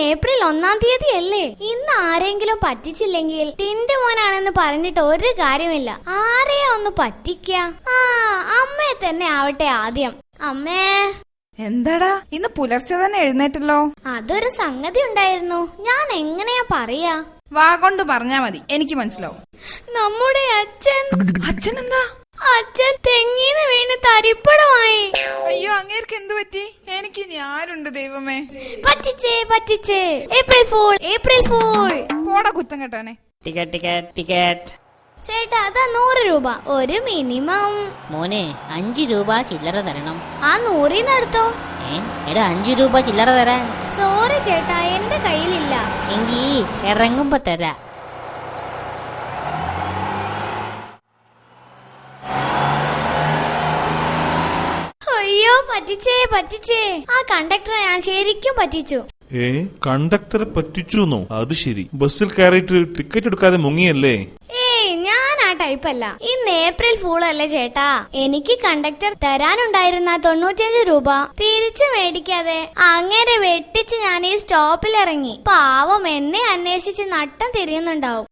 April 1-ാം തീയതി അല്ലേ? ഇന്ന് ആരെങ്കിലും പറ്റിച്ചില്ലെങ്കിൽ ടിന്റെ മോനാണെന്ന് പറഞ്ഞിട്ട് ഒരു കാര്യമില്ല. ആരെയാ ഒന്ന് പറ്റിക്ക? അമ്മയെ തന്നെ ആവട്ടെ ആദ്യം. അമ്മേ. എന്താടാ ഇന്ന് പുലർച്ചെ തന്നെ എഴുന്നേറ്റല്ലോ? അതൊരു സംഗതി ഉണ്ടായിരുന്നു. ഞാൻ എങ്ങനെയാ പറയാ? വാ കൊണ്ട് പറഞ്ഞാ മതി, എനിക്ക് മനസ്സിലാവും. നമ്മുടെ അച്ഛൻ. അച്ഛൻ എന്താ? അച്ഛൻ തെങ്ങീന്ന് വീണ് തരിപ്പണമായി. അയ്യോ, അങ്ങേർക്ക് എന്ത് പറ്റി? എനിക്ക് ആരുണ്ട് ദൈവമേ. പറ്റിച്ചേ. April fool. പോടാ കുറ്റം കേട്ടാനെ. ടിക്കറ്റ്. ചേട്ടാ അതാ 100 രൂപ. ഒരു മിനിമം. മോനെ 5 രൂപ ചില്ലറ തരണം. ആ 100 എടുത്തോ. എടാ 5 രൂപ ചില്ലറ തരാൻ. സോറി ചേട്ടാ, എന്റെ കയ്യിലില്ല. എങ്കി ഇറങ്ങുമ്പോ തരാ. അയ്യോ പറ്റിച്ചേ. ആ കണ്ടക്ടറെ ഞാൻ ശരിക്കും പറ്റിച്ചു. കണ്ടക്ടറെ പറ്റിച്ചുന്നോ? അത് ശരി. ബസ്സിൽ കയറിയിട്ട് ടിക്കറ്റ് എടുക്കാതെ മുങ്ങിയല്ലേ? ഞാൻ ആ ടൈപ്പല്ല. ഇന്ന് ഏപ്രിൽ ഫൂൾ അല്ലേ ചേട്ടാ? എനിക്ക് കണ്ടക്ടർ തരാനുണ്ടായിരുന്ന 95 രൂപ തിരിച്ചു മേടിക്കാതെ അങ്ങനെ വെട്ടിച്ച് ഞാൻ ഈ സ്റ്റോപ്പിൽ ഇറങ്ങി. പാവം എന്നെ അന്വേഷിച്ച് നട്ടം തിരിയുന്നുണ്ടാവും.